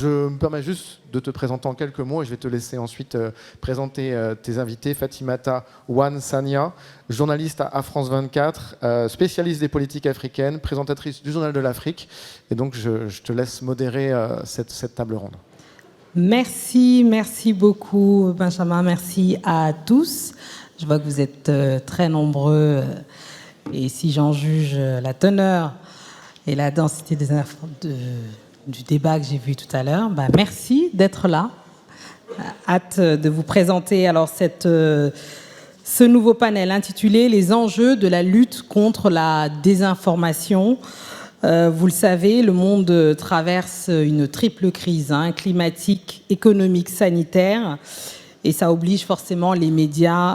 je me permets juste de te présenter en quelques mots et je vais te laisser ensuite présenter tes invités. Fatimata Wan-Sania, journaliste à France 24, spécialiste des politiques africaines, présentatrice du Journal de l'Afrique. Et donc, je te laisse modérer cette table ronde. Merci beaucoup Benjamin, merci à tous. Je vois que vous êtes très nombreux et si j'en juge la teneur et la densité du débat que j'ai vu tout à l'heure, merci d'être là. Hâte de vous présenter alors ce nouveau panel intitulé « Les enjeux de la lutte contre la désinformation ». Vous le savez, le monde traverse une triple crise, climatique, économique, sanitaire, et ça oblige forcément les médias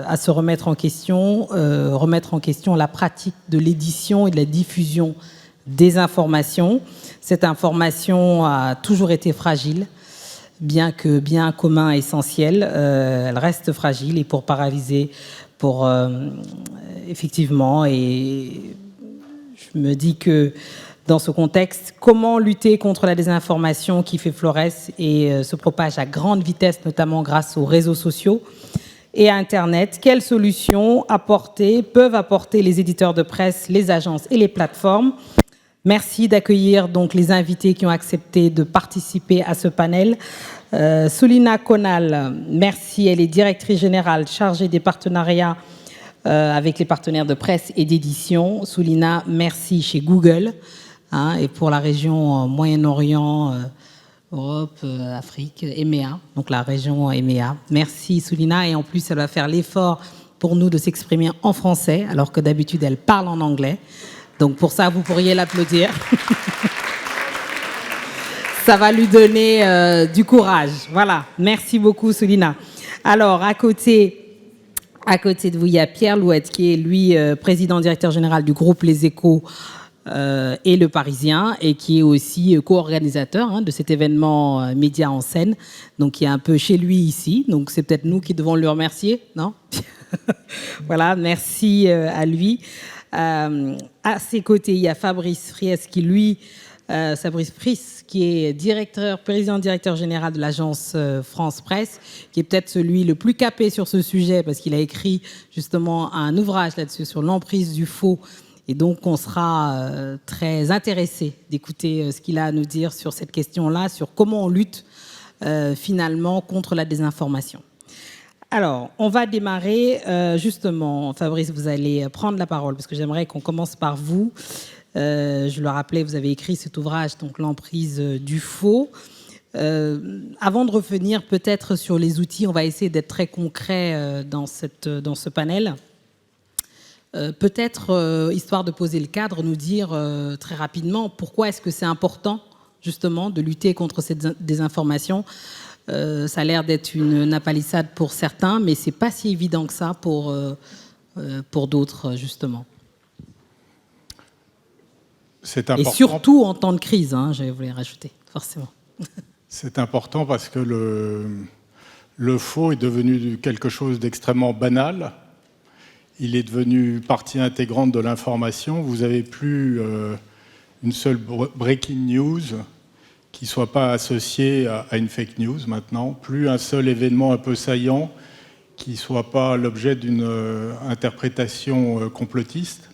à se remettre en question la pratique de l'édition et de la diffusion des informations. Cette information a toujours été fragile, bien que bien commun essentiel, elle reste fragile et pour paralyser, effectivement, et je me dis que dans ce contexte, comment lutter contre la désinformation qui fait florès et se propage à grande vitesse, notamment grâce aux réseaux sociaux et à Internet? Quelles solutions peuvent apporter les éditeurs de presse, les agences et les plateformes? Merci d'accueillir donc les invités qui ont accepté de participer à ce panel. Soulina Konal, merci, elle est directrice générale chargée des partenariats avec les partenaires de presse et d'édition. Soulina, merci chez Google et pour la région Moyen-Orient, Europe, Afrique, EMEA, donc la région EMEA. Merci Soulina, et en plus elle va faire l'effort pour nous de s'exprimer en français alors que d'habitude elle parle en anglais. Donc pour ça vous pourriez l'applaudir. Ça va lui donner du courage. Voilà, merci beaucoup Soulina. Alors à côté de vous, il y a Pierre Louette, qui est, lui, président-directeur général du groupe Les Échos et Le Parisien, et qui est aussi co-organisateur de cet événement Média en scène, donc qui est un peu chez lui ici. Donc c'est peut-être nous qui devons le remercier, non? Voilà, merci à lui. À ses côtés, il y a Fabrice Friès, qui est président-directeur général de l'agence France Presse, qui est peut-être celui le plus capé sur ce sujet, parce qu'il a écrit justement un ouvrage là-dessus sur l'emprise du faux. Et donc, on sera très intéressé d'écouter ce qu'il a à nous dire sur cette question-là, sur comment on lutte finalement contre la désinformation. Alors, on va démarrer justement. Fabrice, vous allez prendre la parole, parce que j'aimerais qu'on commence par vous. Je le rappelais, vous avez écrit cet ouvrage, donc l'emprise du faux. Avant de revenir peut-être sur les outils, on va essayer d'être très concret dans ce panel. Peut-être, histoire de poser le cadre, nous dire très rapidement pourquoi est-ce que c'est important justement de lutter contre cette désinformation. Ça a l'air d'être une palissade pour certains, mais c'est pas si évident que ça pour d'autres justement. C'est important. Et surtout en temps de crise, je voulais rajouter, forcément. C'est important parce que le faux est devenu quelque chose d'extrêmement banal. Il est devenu partie intégrante de l'information. Vous n'avez plus une seule breaking news qui ne soit pas associée à une fake news maintenant. Plus un seul événement un peu saillant qui ne soit pas l'objet d'une interprétation complotiste.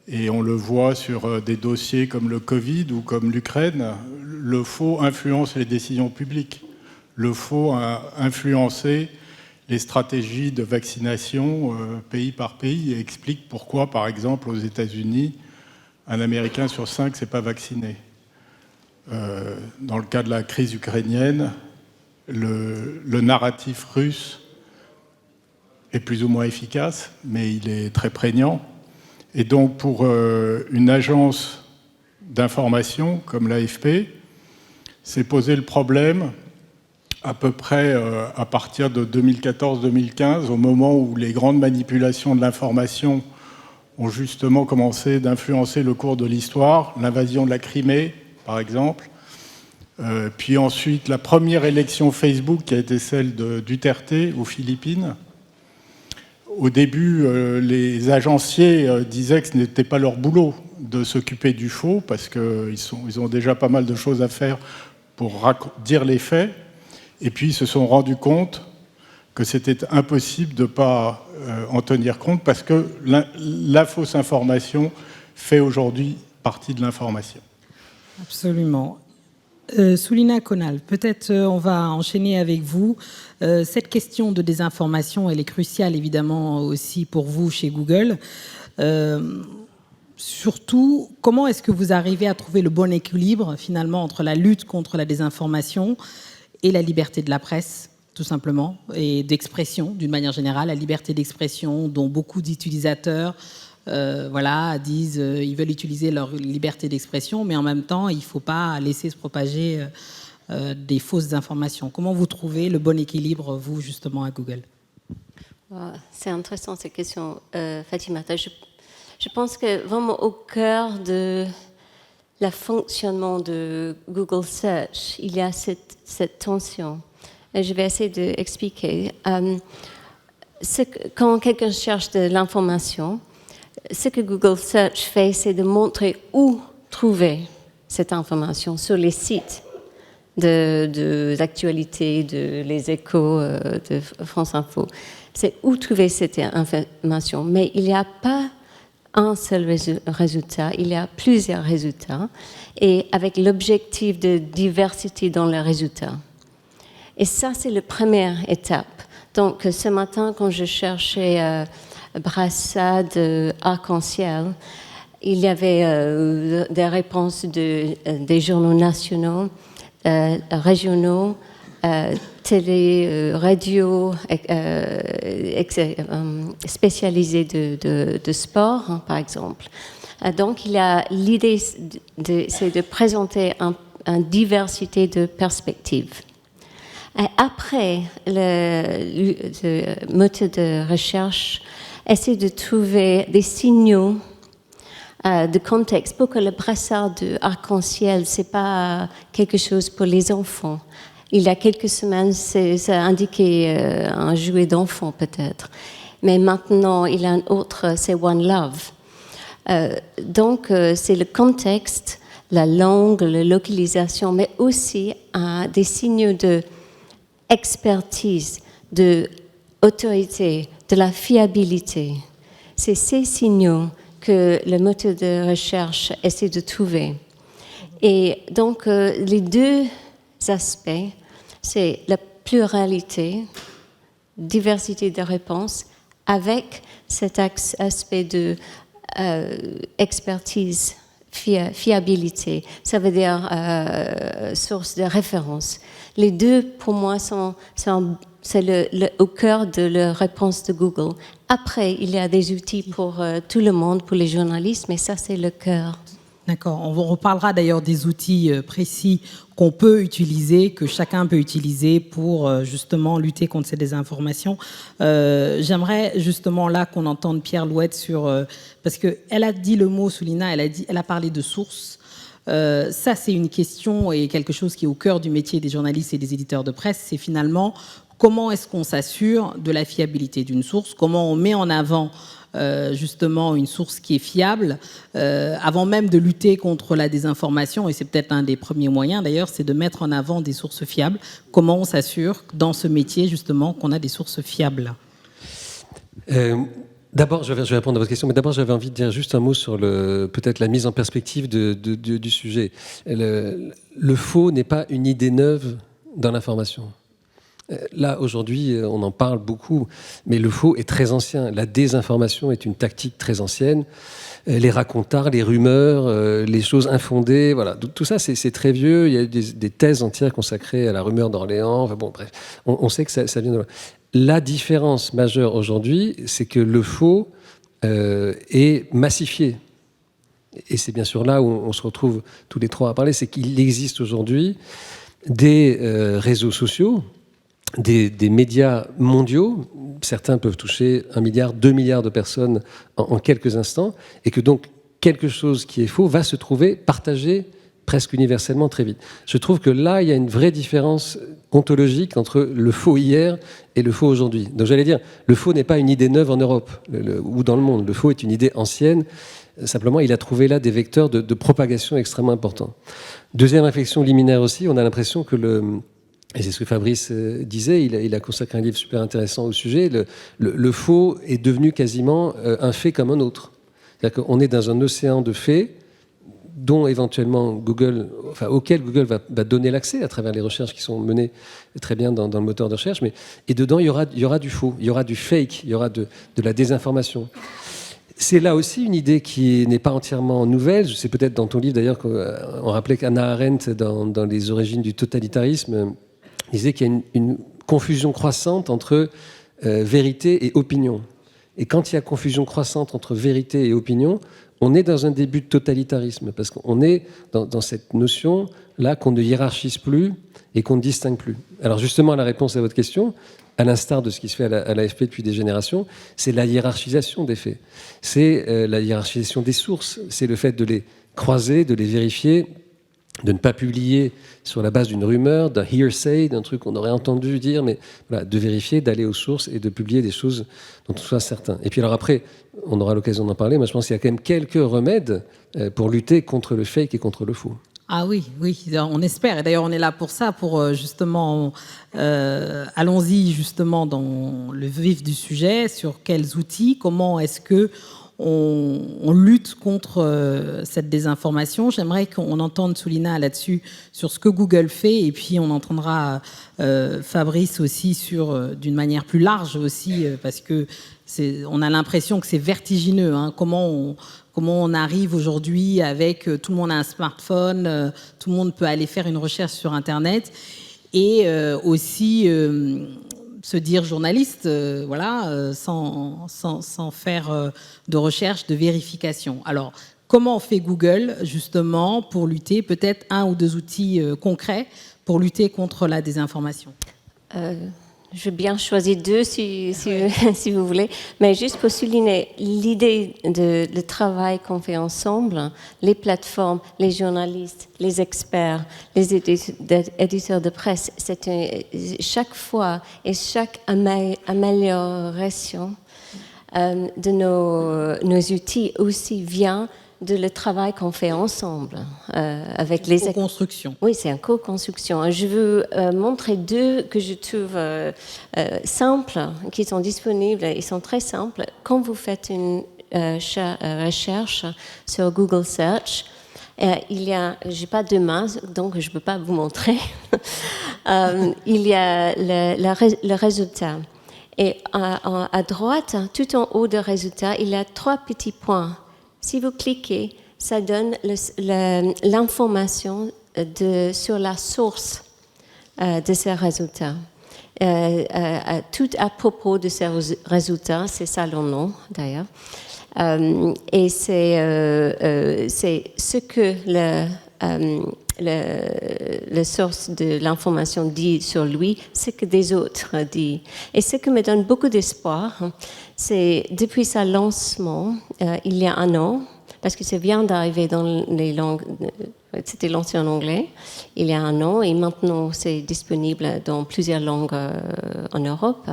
Et on le voit sur des dossiers comme le Covid ou comme l'Ukraine, le faux influence les décisions publiques. Le faux a influencé les stratégies de vaccination pays par pays et explique pourquoi, par exemple, aux États-Unis, un Américain sur 5 ne s'est pas vacciné. Dans le cas de la crise ukrainienne, le narratif russe est plus ou moins efficace, mais il est très prégnant. Et donc, pour une agence d'information comme l'AFP, c'est poser le problème à peu près à partir de 2014-2015, au moment où les grandes manipulations de l'information ont justement commencé d'influencer le cours de l'histoire, l'invasion de la Crimée, par exemple, puis ensuite la première élection Facebook qui a été celle de Duterte aux Philippines, au début, les agenciers disaient que ce n'était pas leur boulot de s'occuper du faux, parce qu'ils ont déjà pas mal de choses à faire pour dire les faits. Et puis, ils se sont rendus compte que c'était impossible de ne pas en tenir compte, parce que la fausse information fait aujourd'hui partie de l'information. Absolument. Soulina Konal, peut-être on va enchaîner avec vous. Cette question de désinformation, elle est cruciale évidemment aussi pour vous chez Google. Surtout, comment est-ce que vous arrivez à trouver le bon équilibre finalement entre la lutte contre la désinformation et la liberté de la presse, tout simplement, et d'expression d'une manière générale, la liberté d'expression dont beaucoup d'utilisateurs disent ils veulent utiliser leur liberté d'expression, mais en même temps, il ne faut pas laisser se propager des fausses informations. Comment vous trouvez le bon équilibre, vous, justement, à Google? C'est intéressant, cette question, Fatimata. Je pense que vraiment au cœur de le fonctionnement de Google Search, il y a cette tension. Et je vais essayer d'expliquer. Quand quelqu'un cherche de l'information, ce que Google Search fait, c'est de montrer où trouver cette information sur les sites d'actualité, de Les Échos, de France Info. C'est où trouver cette information. Mais il n'y a pas un seul résultat, il y a plusieurs résultats, et avec l'objectif de diversité dans les résultats. Et ça, c'est la première étape. Donc, ce matin, quand je cherchais brassade arc-en-ciel, il y avait des réponses des journaux nationaux, régionaux, télé, radio, spécialisés de sport, hein, par exemple. Donc, l'idée, c'est de présenter une diversité de perspectives. Et après, le moteur de recherche essaie de trouver des signaux de contexte pour que le brassard de arc-en-ciel, ce n'est pas quelque chose pour les enfants. Il y a quelques semaines, ça indiquait un jouet d'enfant peut-être. Mais maintenant, il y a un autre, c'est One Love. Donc, c'est le contexte, la langue, la localisation, mais aussi des signaux d'expertise, d'autorité, de la fiabilité. C'est ces signaux que le moteur de recherche essaie de trouver. Et donc, les deux aspects, c'est la pluralité, diversité de réponses, avec cet aspect de expertise, fiabilité. Ça veut dire source de référence. Les deux, pour moi, c'est au cœur de la réponse de Google. Après, il y a des outils pour tout le monde, pour les journalistes, mais ça, c'est le cœur. D'accord. On reparlera d'ailleurs des outils précis qu'on peut utiliser, que chacun peut utiliser pour justement lutter contre ces désinformations. J'aimerais justement là qu'on entende Pierre Louette sur... parce qu'elle a dit le mot, Soulina, elle a parlé de sources. Ça, c'est une question et quelque chose qui est au cœur du métier des journalistes et des éditeurs de presse. C'est finalement comment est-ce qu'on s'assure de la fiabilité d'une source, comment on met en avant justement une source qui est fiable, avant même de lutter contre la désinformation, et c'est peut-être un des premiers moyens d'ailleurs, c'est de mettre en avant des sources fiables. Comment on s'assure dans ce métier justement qu'on a des sources fiables? D'abord, je vais répondre à votre question, mais d'abord j'avais envie de dire juste un mot sur peut-être la mise en perspective du sujet. Le faux n'est pas une idée neuve dans l'information. Là, aujourd'hui, on en parle beaucoup, mais le faux est très ancien. La désinformation est une tactique très ancienne. Les racontards, les rumeurs, les choses infondées, voilà. Tout ça, c'est très vieux. Il y a des thèses entières consacrées à la rumeur d'Orléans. Enfin, bon, bref, on sait que ça vient de là. La différence majeure aujourd'hui, c'est que le faux est massifié. Et c'est bien sûr là où on se retrouve tous les trois à parler, c'est qu'il existe aujourd'hui des réseaux sociaux, des médias mondiaux, certains peuvent toucher 1 milliard, 2 milliards de personnes en quelques instants, et que donc quelque chose qui est faux va se trouver partagé presque universellement très vite. Je trouve que là, il y a une vraie différence ontologique entre le faux hier et le faux aujourd'hui. Donc j'allais dire, le faux n'est pas une idée neuve en Europe ou dans le monde. Le faux est une idée ancienne. Simplement, il a trouvé là des vecteurs de propagation extrêmement importants. Deuxième réflexion liminaire aussi, on a l'impression que et c'est ce que Fabrice disait, il a consacré un livre super intéressant au sujet, le faux est devenu quasiment un fait comme un autre. C'est-à-dire qu'on est dans un océan de faits dont éventuellement auquel Google va donner l'accès à travers les recherches qui sont menées très bien dans le moteur de recherche, et dedans il y aura du faux, il y aura du fake, il y aura de la désinformation. C'est là aussi une idée qui n'est pas entièrement nouvelle. C'est peut-être dans ton livre d'ailleurs qu'on rappelait qu'Hannah Arendt, dans les origines du totalitarisme, disait qu'il y a une confusion croissante entre vérité et opinion. Et quand il y a confusion croissante entre vérité et opinion, on est dans un début de totalitarisme, parce qu'on est dans cette notion-là qu'on ne hiérarchise plus et qu'on ne distingue plus. Alors justement, la réponse à votre question, à l'instar de ce qui se fait à l'AFP depuis des générations, c'est la hiérarchisation des faits. C'est la hiérarchisation des sources. C'est le fait de les croiser, de les vérifier, de ne pas publier sur la base d'une rumeur, d'un hearsay, d'un truc qu'on aurait entendu dire, mais voilà, de vérifier, d'aller aux sources et de publier des choses dont on soit certain. Et puis alors après, on aura l'occasion d'en parler, mais je pense qu'il y a quand même quelques remèdes pour lutter contre le fake et contre le faux. Ah oui, on espère. Et d'ailleurs, on est là pour ça, pour justement... allons-y justement dans le vif du sujet, sur quels outils, comment est-ce que on lutte contre cette désinformation. J'aimerais qu'on entende Soulina là-dessus, sur ce que Google fait, et puis on entendra Fabrice aussi d'une manière plus large aussi, parce que on a l'impression que c'est vertigineux, hein, comment on arrive aujourd'hui avec tout le monde a un smartphone, tout le monde peut aller faire une recherche sur Internet, et aussi se dire journaliste, sans faire de recherche, de vérification. Alors, comment fait Google, justement, pour lutter, peut-être un ou deux outils concrets pour lutter contre la désinformation? Je vais bien choisir deux, si vous voulez, mais juste pour souligner l'idée le travail qu'on fait ensemble, les plateformes, les journalistes, les experts, les éditeurs de presse, chaque fois et chaque amélioration de nos outils aussi vient de le travail qu'on fait ensemble avec les co-construction. Oui, c'est une co-construction. Je veux montrer deux que je trouve simples, qui sont disponibles. Ils sont très simples. Quand vous faites une recherche sur Google Search, il y a, j'ai pas de main, donc je peux pas vous montrer. Il y a le résultat. Et à droite, tout en haut du résultat, il y a 3 petits points. Si vous cliquez, ça donne l'information sur la source de ces résultats. Tout à propos de ces résultats, c'est ça le nom d'ailleurs. Et c'est ce que la source de l'information dit sur lui, ce que des autres disent. Et ce qui me donne beaucoup d'espoir, c'est depuis sa lancement, il y a 1 an, parce que ça vient d'arriver dans les langues, c'était lancé en anglais, il y a 1 an, et maintenant c'est disponible dans plusieurs langues en Europe.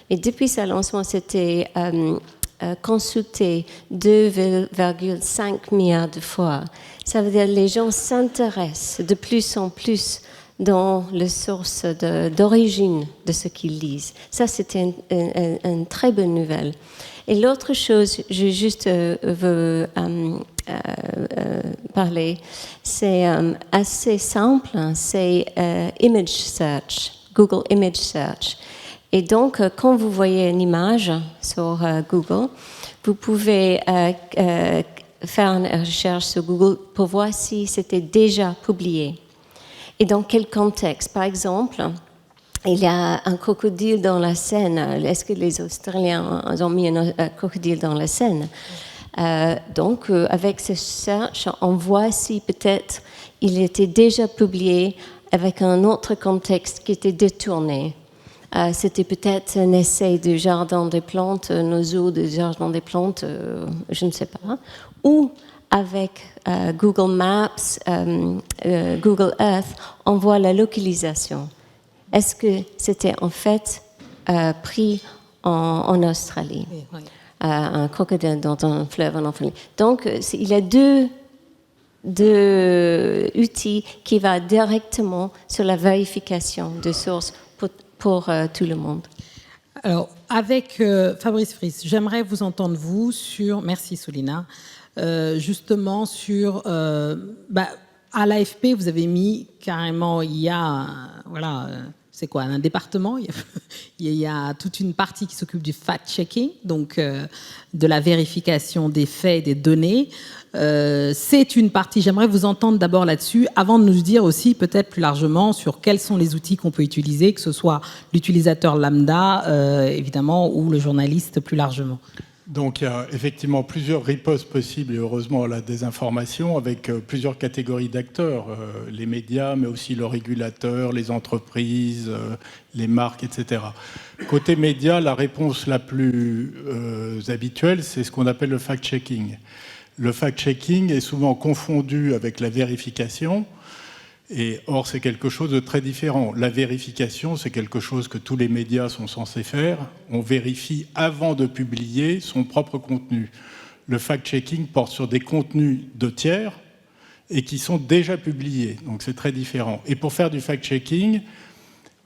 Et depuis sa lancement, c'était consulté 2,5 milliards de fois. Ça veut dire que les gens s'intéressent de plus en plus dans les sources d'origine de ce qu'ils lisent. Ça, c'était une très bonne nouvelle. Et l'autre chose, je juste veux parler, c'est assez simple, c'est Image Search, Google Image Search. Et donc, quand vous voyez une image sur Google, vous pouvez faire une recherche sur Google pour voir si c'était déjà publié. Et dans quel contexte? Par exemple, il y a un crocodile dans la Seine. Est-ce que les Australiens ont mis un crocodile dans la Seine? Donc, avec ce search, on voit si peut-être il était déjà publié avec un autre contexte qui était détourné. C'était peut-être un essai de jardin des plantes, nos zoos de jardin des plantes, je ne sais pas. Ou avec Google Maps, Google Earth, on voit la localisation. est-ce que c'était en fait pris en Australie, Oui. un crocodile dans un fleuve en Australie. Donc, il y a deux outils qui vont directement sur la vérification de sources pour tout le monde. Alors, avec Fabrice Friss, j'aimerais vous entendre, vous, sur... Merci, Soulina. Justement, sur... à l'AFP, vous avez mis carrément, il y a... c'est quoi, un département? Il y a toute une partie qui s'occupe du fact-checking, donc de la vérification des faits et des données. C'est une partie, j'aimerais vous entendre d'abord là-dessus, avant de nous dire aussi peut-être plus largement sur quels sont les outils qu'on peut utiliser, que ce soit l'utilisateur lambda, évidemment, ou le journaliste plus largement. Donc il y a effectivement plusieurs ripostes possibles, et heureusement à la désinformation, avec plusieurs catégories d'acteurs, les médias, mais aussi le régulateur, les entreprises, les marques, etc. Côté médias, la réponse la plus habituelle, c'est ce qu'on appelle le fact-checking. Le fact-checking est souvent confondu avec la vérification, et or c'est quelque chose de très différent. La vérification, c'est quelque chose que tous les médias sont censés faire. On vérifie avant de publier son propre contenu. Le fact-checking porte sur des contenus de tiers et qui sont déjà publiés, donc c'est très différent. Et pour faire du fact-checking,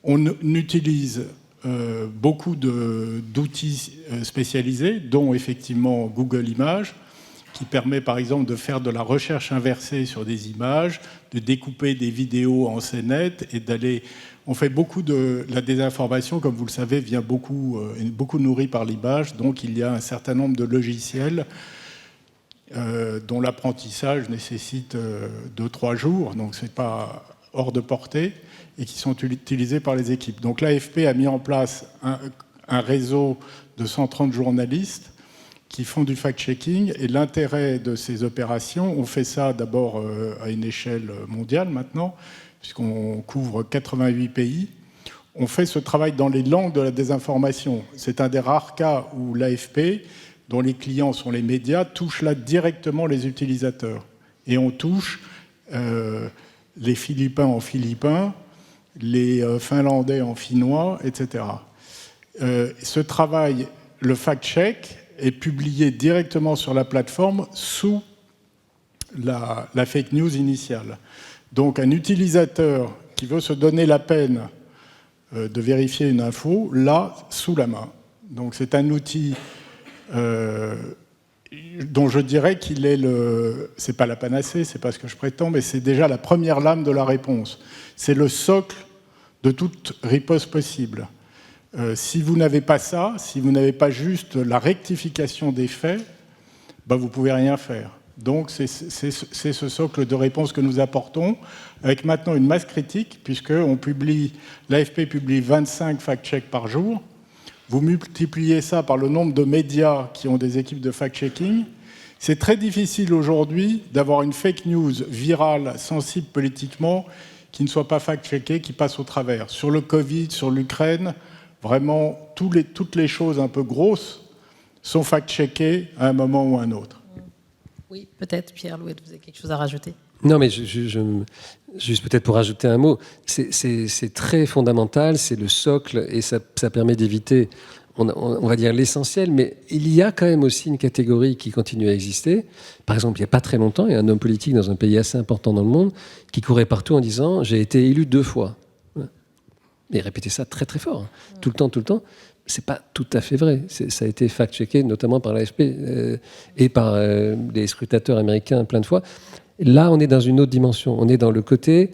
on utilise beaucoup d'outils spécialisés, dont effectivement Google Images, qui permet par exemple de faire de la recherche inversée sur des images, de découper des vidéos en scénettes et d'aller... On fait beaucoup de... La désinformation, comme vous le savez, vient beaucoup nourrie par l'image, donc il y a un certain nombre de logiciels dont l'apprentissage nécessite 2-3 jours, donc c'est pas hors de portée, et qui sont utilisés par les équipes. Donc l'AFP a mis en place un réseau de 130 journalistes qui font du fact-checking, et l'intérêt de ces opérations, on fait ça d'abord à une échelle mondiale maintenant, puisqu'on couvre 88 pays, on fait ce travail dans les langues de la désinformation. C'est un des rares cas où l'AFP, dont les clients sont les médias, touche là directement les utilisateurs. Et on touche les Philippins en philippin, les Finlandais en finnois, etc. Ce travail, le fact-check, est publié directement sur la plateforme sous la fake news initiale. Donc un utilisateur qui veut se donner la peine de vérifier une info, l'a sous la main. Donc c'est un outil dont je dirais qu'il est c'est pas la panacée, c'est pas ce que je prétends, mais c'est déjà la première lame de la réponse. C'est le socle de toute riposte possible. Si vous n'avez pas ça, si vous n'avez pas juste la rectification des faits, ben vous ne pouvez rien faire. Donc c'est ce socle de réponse que nous apportons, avec maintenant une masse critique, puisque l'AFP publie 25 fact-checks par jour. Vous multipliez ça par le nombre de médias qui ont des équipes de fact-checking. C'est très difficile aujourd'hui d'avoir une fake news virale, sensible politiquement, qui ne soit pas fact-checkée, qui passe au travers. Sur le Covid, sur l'Ukraine, vraiment, toutes les choses un peu grosses sont fact-checkées à un moment ou à un autre. Oui, peut-être, Pierre-Louis, vous avez quelque chose à rajouter? Non, mais juste peut-être pour rajouter un mot, c'est très fondamental, c'est le socle, et ça permet d'éviter, on va dire, l'essentiel, mais il y a quand même aussi une catégorie qui continue à exister. Par exemple, il n'y a pas très longtemps, il y a un homme politique dans un pays assez important dans le monde qui courait partout en disant « j'ai été élu 2 fois ». Et répéter ça très très fort, tout le temps. C'est pas tout à fait vrai. Ça a été fact-checké, notamment par l'AFP et par les scrutateurs américains plein de fois. Là, on est dans une autre dimension. On est dans le côté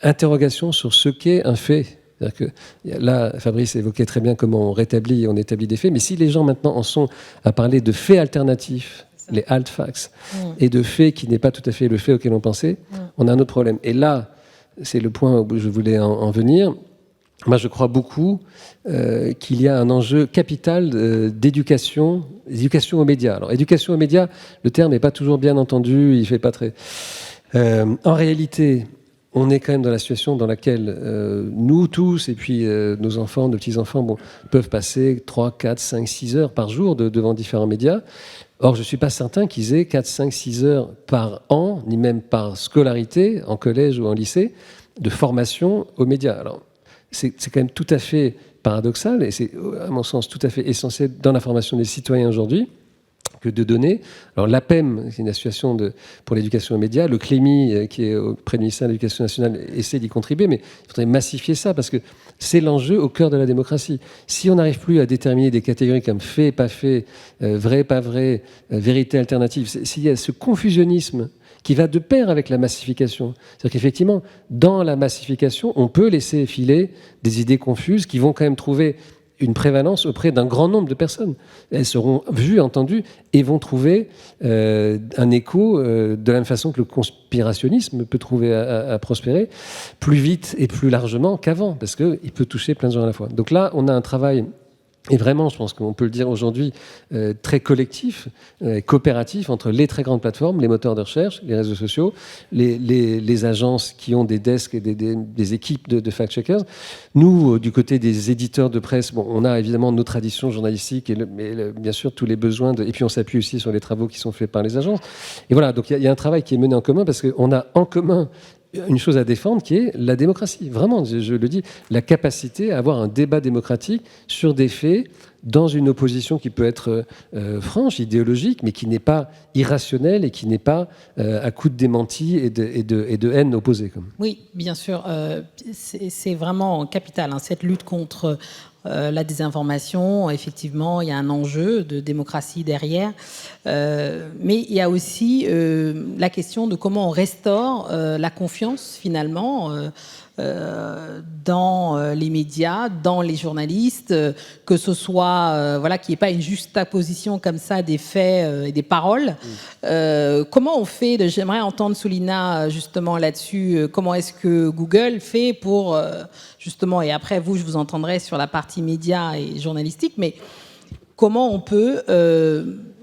interrogation sur ce qu'est un fait. C'est-à-dire que là, Fabrice évoquait très bien comment on rétablit et on établit des faits. Mais si les gens maintenant en sont à parler de faits alternatifs, les alt facts, et de faits qui n'est pas tout à fait le fait auquel on pensait, on a un autre problème. Et là, c'est le point où je voulais en venir. Moi, je crois beaucoup qu'il y a un enjeu capital d'éducation aux médias. Alors, éducation aux médias, le terme n'est pas toujours bien entendu, il fait pas très... en réalité, on est quand même dans la situation dans laquelle nous tous, et puis nos enfants, nos petits-enfants, peuvent passer 3, 4, 5, 6 heures par jour devant différents médias. Or, je ne suis pas certain qu'ils aient 4, 5, 6 heures par an, ni même par scolarité, en collège ou en lycée, de formation aux médias. Alors, c'est quand même tout à fait paradoxal, et c'est, à mon sens, tout à fait essentiel dans la formation des citoyens aujourd'hui, que de donner. Alors l'APEM, c'est une association pour l'éducation aux médias, le CLEMI, qui est auprès du ministère de l'Éducation nationale, essaie d'y contribuer, mais il faudrait massifier ça, parce que c'est l'enjeu au cœur de la démocratie. Si on n'arrive plus à déterminer des catégories comme fait, pas fait, vrai, pas vrai, vérité alternative, s'il y a ce confusionnisme qui va de pair avec la massification. C'est-à-dire qu'effectivement, dans la massification, on peut laisser filer des idées confuses qui vont quand même trouver une prévalence auprès d'un grand nombre de personnes. Elles seront vues, entendues, et vont trouver un écho de la même façon que le conspirationnisme peut trouver à prospérer, plus vite et plus largement qu'avant, parce qu'il peut toucher plein de gens à la fois. Donc là, on a un travail... Et vraiment, je pense qu'on peut le dire aujourd'hui, très collectif, coopératif entre les très grandes plateformes, les moteurs de recherche, les réseaux sociaux, les agences qui ont des desks et des équipes de fact-checkers. Nous, du côté des éditeurs de presse, bon, on a évidemment nos traditions journalistiques mais bien sûr tous les besoins. Et puis on s'appuie aussi sur les travaux qui sont faits par les agences. Et voilà, donc il y a un travail qui est mené en commun parce qu'on a en commun une chose à défendre qui est la démocratie. Vraiment, je le dis, la capacité à avoir un débat démocratique sur des faits dans une opposition qui peut être franche, idéologique, mais qui n'est pas irrationnelle et qui n'est pas à coup de démenti et de haine opposée. Oui, bien sûr. C'est vraiment capital, hein, cette lutte contre la désinformation. Effectivement, il y a un enjeu de démocratie derrière. Mais il y a aussi la question de comment on restaure la confiance, finalement, dans les médias, dans les journalistes, que ce soit, voilà, qu'il n'y ait pas une juxtaposition comme ça des faits et des paroles. Comment on fait, j'aimerais entendre Soulina justement là-dessus, comment est-ce que Google fait pour, justement, et après vous, je vous entendrai sur la partie médias et journalistique, mais comment on peut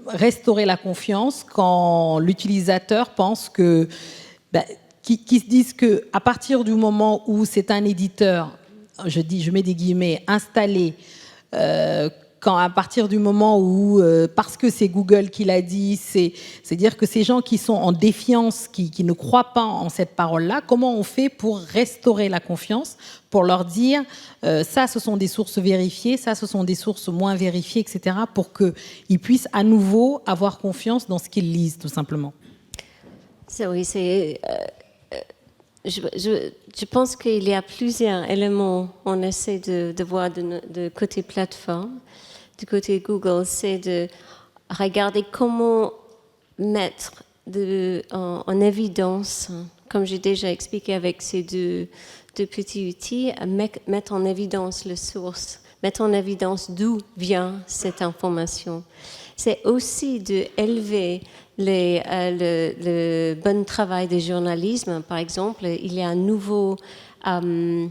restaurer la confiance quand l'utilisateur pense que... qui se disent qu'à partir du moment où c'est un éditeur, je mets des guillemets, installé, quand à partir du moment où, parce que c'est Google qui l'a dit, c'est-à-dire que ces gens qui sont en défiance, qui ne croient pas en cette parole-là, comment on fait pour restaurer la confiance, pour leur dire, ça ce sont des sources vérifiées, ça ce sont des sources moins vérifiées, etc., pour qu'ils puissent à nouveau avoir confiance dans ce qu'ils lisent, tout simplement. Oui, je pense qu'il y a plusieurs éléments. On essaie de voir de côté plateforme, du côté Google, c'est de regarder comment mettre en évidence, comme j'ai déjà expliqué avec ces deux petits outils, mettre en évidence les sources, mettre en évidence d'où vient cette information. C'est aussi d'élever le bon travail du journalisme. Par exemple, il y a un nouveau un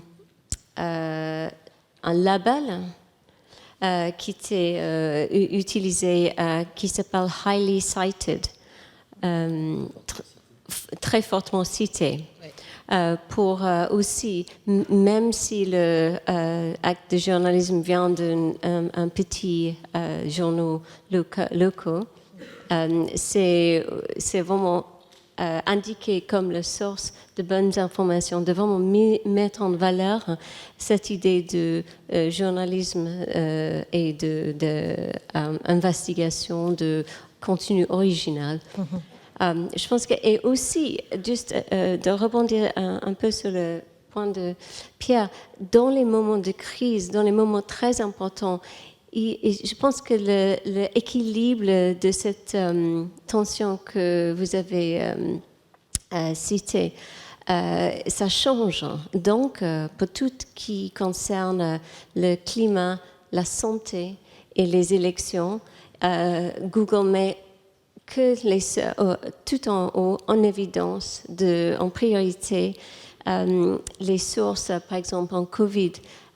label qui était utilisé, qui s'appelle Highly Cited, très fortement cité. Pour aussi, même si le acte de journalisme vient d'un petit journal locaux, c'est vraiment indiqué comme la source de bonnes informations, de vraiment mettre en valeur cette idée de journalisme et d'investigation, de contenu original. Je pense que, et aussi, juste de rebondir un peu sur le point de Pierre, dans les moments de crise, dans les moments très importants, et je pense que l'équilibre de cette tension que vous avez citée, ça change. Donc, pour tout ce qui concerne le climat, la santé et les élections, Google met que tout en haut, en évidence, en priorité, les sources, par exemple en Covid,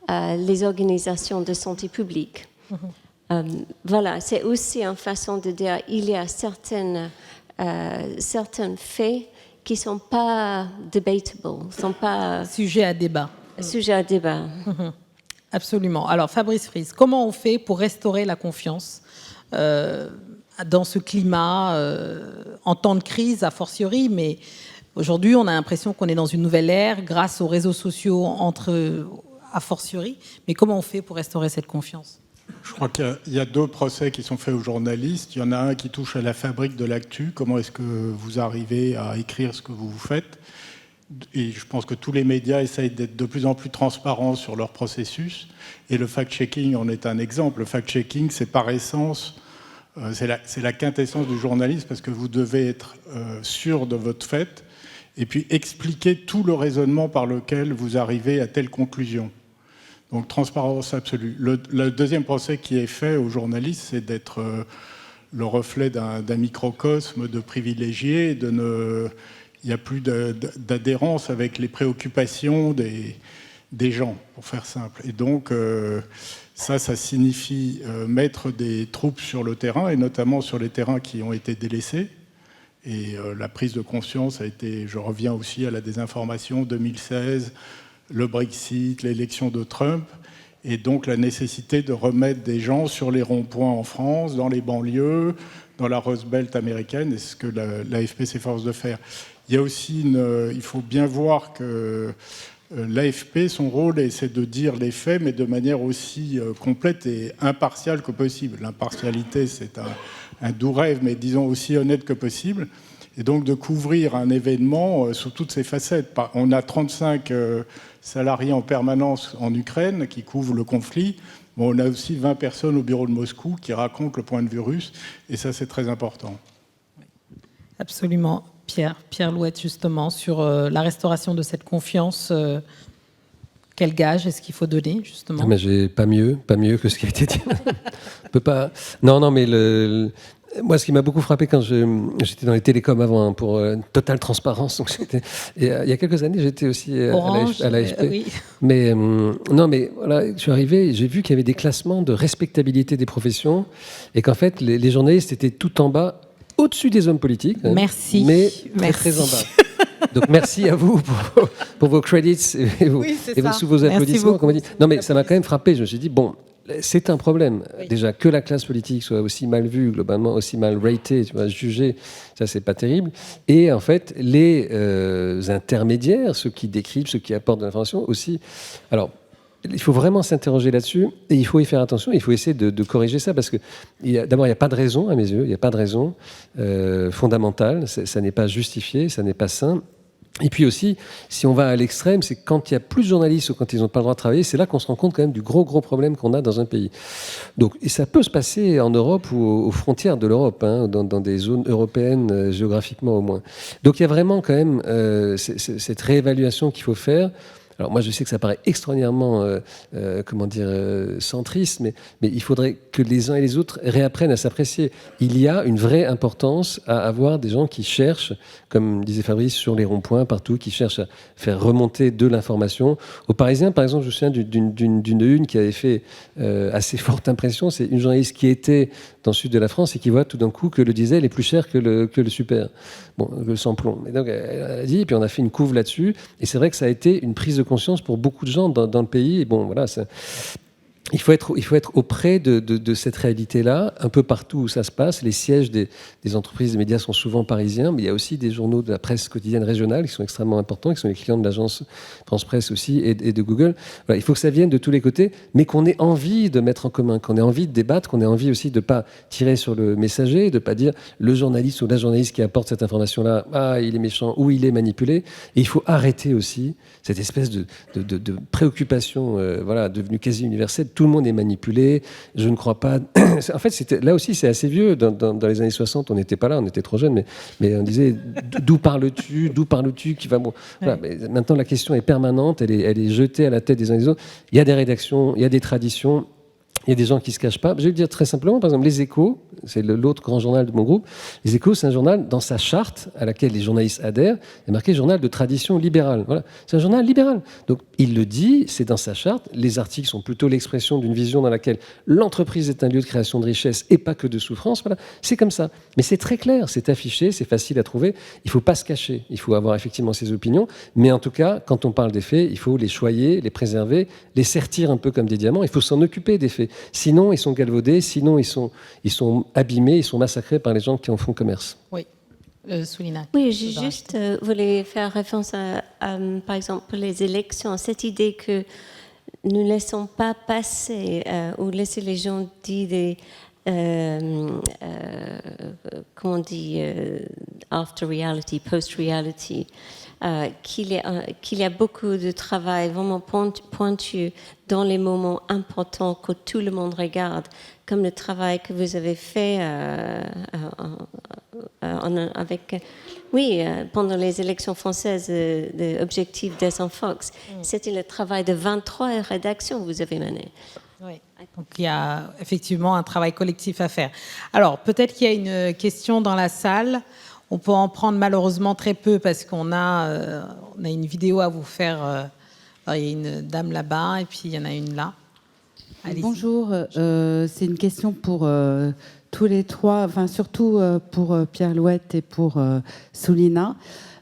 les organisations de santé publique. Voilà, c'est aussi une façon de dire il y a certains faits qui ne sont pas debatable, sont pas sujet à débat. Sujet à débat. Absolument. Alors, Fabrice Friess, comment on fait pour restaurer la confiance dans ce climat, en temps de crise, a fortiori, mais aujourd'hui, on a l'impression qu'on est dans une nouvelle ère grâce aux réseaux sociaux a fortiori. Mais comment on fait pour restaurer cette confiance ? Je crois qu'il y a 2 procès qui sont faits aux journalistes. Il y en a un qui touche à la fabrique de l'actu. Comment est-ce que vous arrivez à écrire ce que vous faites ? Et je pense que tous les médias essayent d'être de plus en plus transparents sur leur processus. Et le fact-checking en est un exemple. Le fact-checking, c'est par essence, c'est la quintessence du journalisme, parce que vous devez être sûr de votre fait et puis expliquer tout le raisonnement par lequel vous arrivez à telle conclusion. Donc, transparence absolue. Le deuxième procès qui est fait aux journalistes, c'est d'être le reflet d'un microcosme de privilégiés. Il n'y a plus d'adhérence avec les préoccupations des gens, pour faire simple. Et donc, ça signifie mettre des troupes sur le terrain, et notamment sur les terrains qui ont été délaissés. Et la prise de conscience a été, je reviens aussi à la désinformation 2016, le Brexit, l'élection de Trump, et donc la nécessité de remettre des gens sur les ronds-points en France, dans les banlieues, dans la Rust Belt américaine, et c'est ce que l'AFP s'efforce de faire. Il y a aussi il faut bien voir que l'AFP, son rôle, c'est de dire les faits, mais de manière aussi complète et impartiale que possible. L'impartialité, c'est un doux rêve, mais disons aussi honnête que possible. Et donc de couvrir un événement sous toutes ses facettes. On a 35 salariés en permanence en Ukraine qui couvrent le conflit. Bon, on a aussi 20 personnes au bureau de Moscou qui racontent le point de vue russe. Et ça, c'est très important. Absolument. Pierre Louette, justement, sur la restauration de cette confiance, quel gage est-ce qu'il faut donner, justement ? Mais j'ai pas mieux que ce qui a été dit. On peut pas. Non, mais moi, ce qui m'a beaucoup frappé quand j'étais dans les télécoms avant, hein, pour totale transparence. Donc il y a quelques années, j'étais aussi à l'AFP. Oui. Mais non, mais voilà, je suis arrivé, j'ai vu qu'il y avait des classements de respectabilité des professions, et qu'en fait, les journalistes étaient tout en bas, au-dessus des hommes politiques. Merci. Mais très en bas. Donc merci à vous pour vos credits et sous vos applaudissements. Comme on dit. Non, mais ça m'a quand même frappé. Je me suis dit, bon, c'est un problème. Oui. Déjà, que la classe politique soit aussi mal vue, globalement, aussi mal ratée, jugée, ça, c'est pas terrible. Et en fait, les intermédiaires, ceux qui décryptent, ceux qui apportent de l'information aussi. Alors, il faut vraiment s'interroger là-dessus et il faut y faire attention. Il faut essayer de corriger ça parce que, d'abord, il n'y a pas de raison, à mes yeux, il n'y a pas de raison fondamentale. Ça n'est pas justifié, ça n'est pas sain. Et puis aussi, si on va à l'extrême, c'est quand il y a plus de journalistes ou quand ils n'ont pas le droit de travailler, c'est là qu'on se rend compte quand même du gros problème qu'on a dans un pays. Donc, et ça peut se passer en Europe ou aux frontières de l'Europe, hein, dans des zones européennes géographiquement au moins. Donc il y a vraiment quand même cette réévaluation qu'il faut faire. Alors moi, je sais que ça paraît extraordinairement, centriste, mais il faudrait que les uns et les autres réapprennent à s'apprécier. Il y a une vraie importance à avoir des gens qui cherchent, comme disait Fabrice, sur les ronds-points, partout, qui cherchent à faire remonter de l'information. Aux Parisiens, par exemple, je me souviens d'une une qui avait fait assez forte impression. C'est une journaliste qui était dans le sud de la France et qui voit tout d'un coup que le diesel est plus cher que le super, le sans-plomb. Et donc, elle a dit, et puis on a fait une couve là-dessus, et c'est vrai que ça a été une prise de conscience pour beaucoup de gens dans le pays. Et bon, voilà, il faut être auprès de cette réalité-là, un peu partout où ça se passe. Les sièges des entreprises, des médias sont souvent parisiens, mais il y a aussi des journaux de la presse quotidienne régionale qui sont extrêmement importants, qui sont les clients de l'agence France Presse aussi et de Google. Voilà, il faut que ça vienne de tous les côtés, mais qu'on ait envie de mettre en commun, qu'on ait envie de débattre, qu'on ait envie aussi de ne pas tirer sur le messager, de ne pas dire le journaliste ou la journaliste qui apporte cette information-là, il est méchant ou il est manipulé. Et il faut arrêter aussi cette espèce de préoccupation devenue quasi universelle. Tout le monde est manipulé, je ne crois pas. En fait, là aussi, c'est assez vieux. Dans les années 60, on n'était pas là, on était trop jeunes, mais on disait d'où parles-tu qui va bon. Voilà, mais maintenant, la question est permanente, elle est jetée à la tête des uns et des autres. Il y a des rédactions, il y a des traditions. Il y a des gens qui ne se cachent pas. Je vais le dire très simplement, par exemple, Les Échos, c'est l'autre grand journal de mon groupe. Les Échos, c'est un journal, dans sa charte, à laquelle les journalistes adhèrent, il est marqué journal de tradition libérale. Voilà. C'est un journal libéral. Donc, il le dit, c'est dans sa charte. Les articles sont plutôt l'expression d'une vision dans laquelle l'entreprise est un lieu de création de richesse et pas que de souffrance. Voilà. C'est comme ça. Mais c'est très clair, c'est affiché, c'est facile à trouver. Il ne faut pas se cacher. Il faut avoir effectivement ses opinions. Mais en tout cas, quand on parle des faits, il faut les choyer, les préserver, les sertir un peu comme des diamants. Il faut s'en occuper des faits. Sinon, ils sont galvaudés, sinon ils sont abîmés, ils sont massacrés par les gens qui en font commerce. Oui, Soulina. Oui, j'ai juste voulu faire référence à, par exemple, les élections. Cette idée que ne laissons pas passer ou laisser les gens dire des comment on dit after reality, post reality, qu'il y a beaucoup de travail vraiment pointu dans les moments importants que tout le monde regarde, comme le travail que vous avez fait pendant les élections françaises de Objectif Descent Fox. C'était le travail de 23 rédactions que vous avez mené. Oui. Donc il y a effectivement un travail collectif à faire. Alors peut-être qu'il y a une question dans la salle. On peut en prendre malheureusement très peu parce qu'on a une vidéo à vous faire. Il y a une dame là-bas et puis il y en a une là. Allez-y. Bonjour, c'est une question pour tous les trois, enfin surtout pour Pierre Louette et pour Soulina.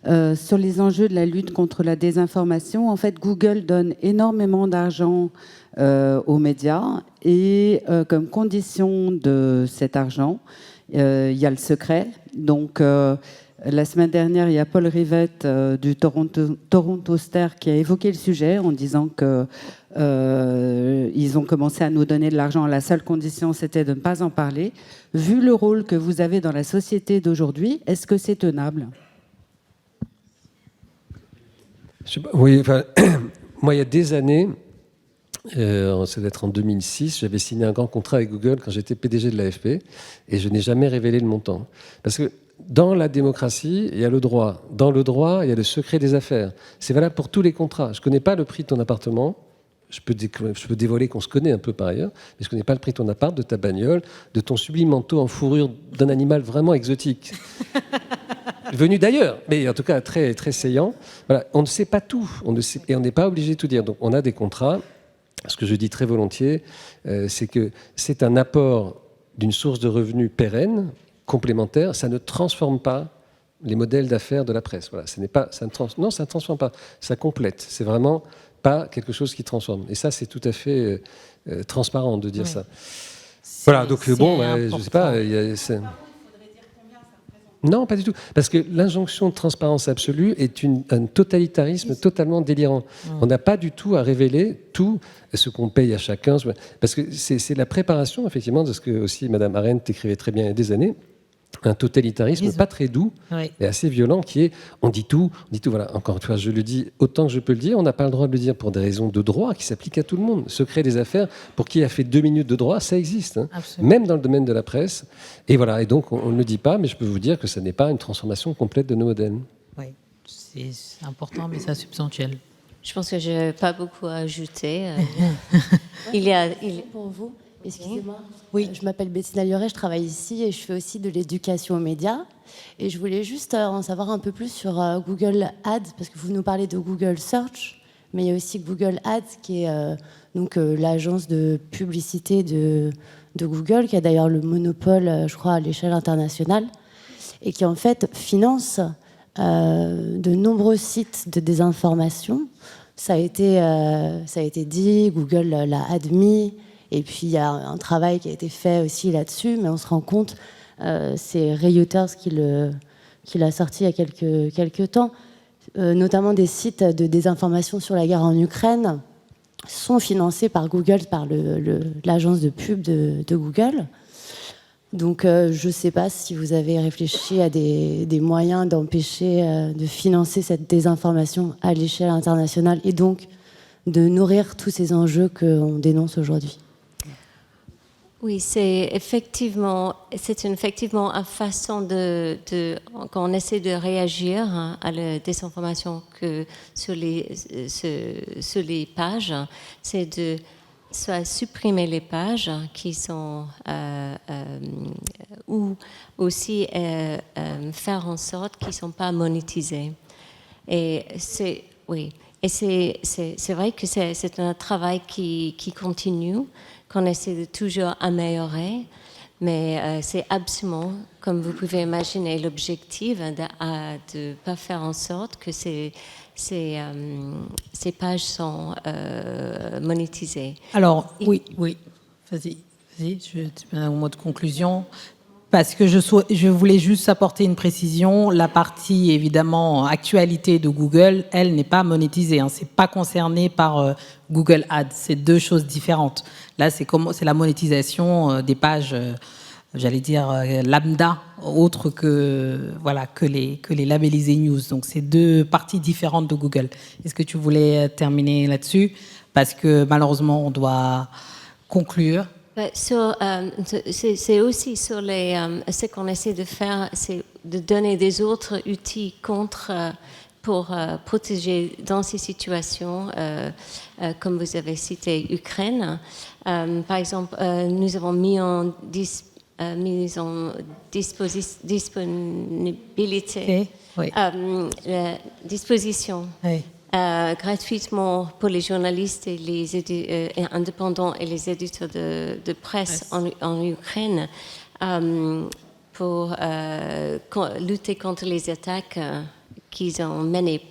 Sur les enjeux de la lutte contre la désinformation, en fait, Google donne énormément d'argent aux médias et comme condition de cet argent, il y a le secret. Donc, la semaine dernière, il y a Paul Rivette du Toronto Star qui a évoqué le sujet en disant que ils ont commencé à nous donner de l'argent. La seule condition, c'était de ne pas en parler. Vu le rôle que vous avez dans la société d'aujourd'hui, est-ce que c'est tenable ? Oui, enfin, moi, il y a des années, ça doit être en 2006, j'avais signé un grand contrat avec Google quand j'étais PDG de l'AFP et je n'ai jamais révélé le montant. Parce que dans la démocratie, il y a le droit. Dans le droit, il y a le secret des affaires. C'est valable pour tous les contrats. Je ne connais pas le prix de ton appartement. Je peux dévoiler qu'on se connaît un peu par ailleurs, mais je ne connais pas le prix de ton appart, de ta bagnole, de ton sublime manteau en fourrure d'un animal vraiment exotique. Venu d'ailleurs, mais en tout cas très, très saillant. Voilà, on ne sait pas tout, et on n'est pas obligé de tout dire. Donc on a des contrats. Ce que je dis très volontiers, c'est que c'est un apport d'une source de revenus pérenne, complémentaire. Ça ne transforme pas les modèles d'affaires de la presse. Voilà, ça ne transforme pas. Ça complète. C'est vraiment pas quelque chose qui transforme. Et ça, c'est tout à fait transparent de dire ça. Voilà, donc bon, je ne sais pas. Non, pas du tout. Parce que l'injonction de transparence absolue est un totalitarisme totalement délirant. On n'a pas du tout à révéler tout ce qu'on paye à chacun. Parce que c'est la préparation, effectivement, de ce que aussi Mme Arendt écrivait très bien il y a des années. Un totalitarisme pas très doux et assez violent qui est on dit tout, voilà, encore une fois, je le dis autant que je peux le dire, on n'a pas le droit de le dire pour des raisons de droit qui s'appliquent à tout le monde. Secret des affaires, pour qui a fait 2 minutes de droit, ça existe, hein, même dans le domaine de la presse. Et voilà, et donc on ne le dit pas, mais je peux vous dire que ce n'est pas une transformation complète de nos modèles. Oui, c'est important, mais c'est substantiel. Je pense que je n'ai pas beaucoup à ajouter. Pour vous, excusez-moi. Oui, je m'appelle Bettina Lioré, je travaille ici et je fais aussi de l'éducation aux médias. Et je voulais juste en savoir un peu plus sur Google Ads, parce que vous nous parlez de Google Search, mais il y a aussi Google Ads, qui est l'agence de publicité de Google, qui a d'ailleurs le monopole, je crois, à l'échelle internationale, et qui en fait finance de nombreux sites de désinformation. Ça a été dit, Google l'a admis. Et puis, il y a un travail qui a été fait aussi là-dessus, mais on se rend compte, c'est Reuters qui l'a sorti il y a quelques temps, notamment des sites de désinformation sur la guerre en Ukraine sont financés par Google, par l'agence de pub de Google. Donc, je ne sais pas si vous avez réfléchi à des moyens d'empêcher de financer cette désinformation à l'échelle internationale et donc de nourrir tous ces enjeux qu'on dénonce aujourd'hui. Oui, c'est effectivement une façon quand on essaie de réagir à la désinformation que sur les pages, c'est de soit supprimer les pages qui sont ou aussi faire en sorte qu'ils ne sont pas monétisés. Et c'est vrai que c'est un travail qui continue, qu'on essaie de toujours améliorer, mais c'est absolument, comme vous pouvez imaginer, l'objectif de ne pas faire en sorte que ces pages sont monétisées. Alors, oui, vas-y, un mot de conclusion. Parce que je voulais juste apporter une précision. La partie, évidemment, actualité de Google, elle n'est pas monétisée. Hein. C'est pas concerné par Google Ads. C'est deux choses différentes. Là, c'est la monétisation des pages, j'allais dire, lambda, autres que les labellisés news. Donc, c'est deux parties différentes de Google. Est-ce que tu voulais terminer là-dessus? Parce que, malheureusement, on doit conclure. C'est aussi sur ce qu'on essaie de faire, c'est de donner des autres outils pour protéger dans ces situations, comme vous avez cité Ukraine. Par exemple, nous avons mis en disponibilité, oui. Disposition. Oui. Gratuitement pour les journalistes et les indépendants et les éditeurs de presse en Ukraine pour lutter contre les attaques qu'ils ont menées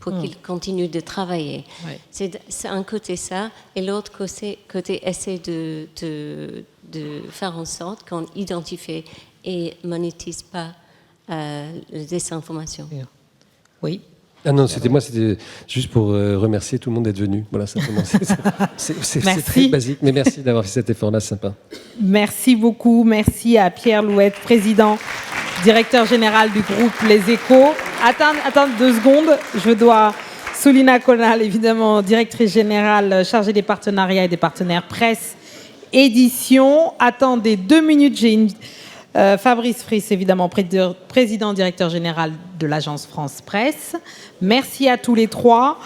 pour qu'ils continuent de travailler. Ouais. C'est un côté ça, et l'autre côté essaie de faire en sorte qu'on identifie et monétise pas la désinformation. Oui. Ah non, c'était juste pour remercier tout le monde d'être venu. Voilà, simplement. C'est très basique, mais merci d'avoir fait cet effort-là, sympa. Merci beaucoup. Merci à Pierre Louette, président, directeur général du groupe Les Échos. Attends 2 secondes. Je dois... Soulina Konal, évidemment, directrice générale chargée des partenariats et des partenaires presse, édition. Attendez 2 minutes, j'ai une... Fabrice Friss, évidemment, président directeur général de l'agence France Presse. Merci à tous les 3.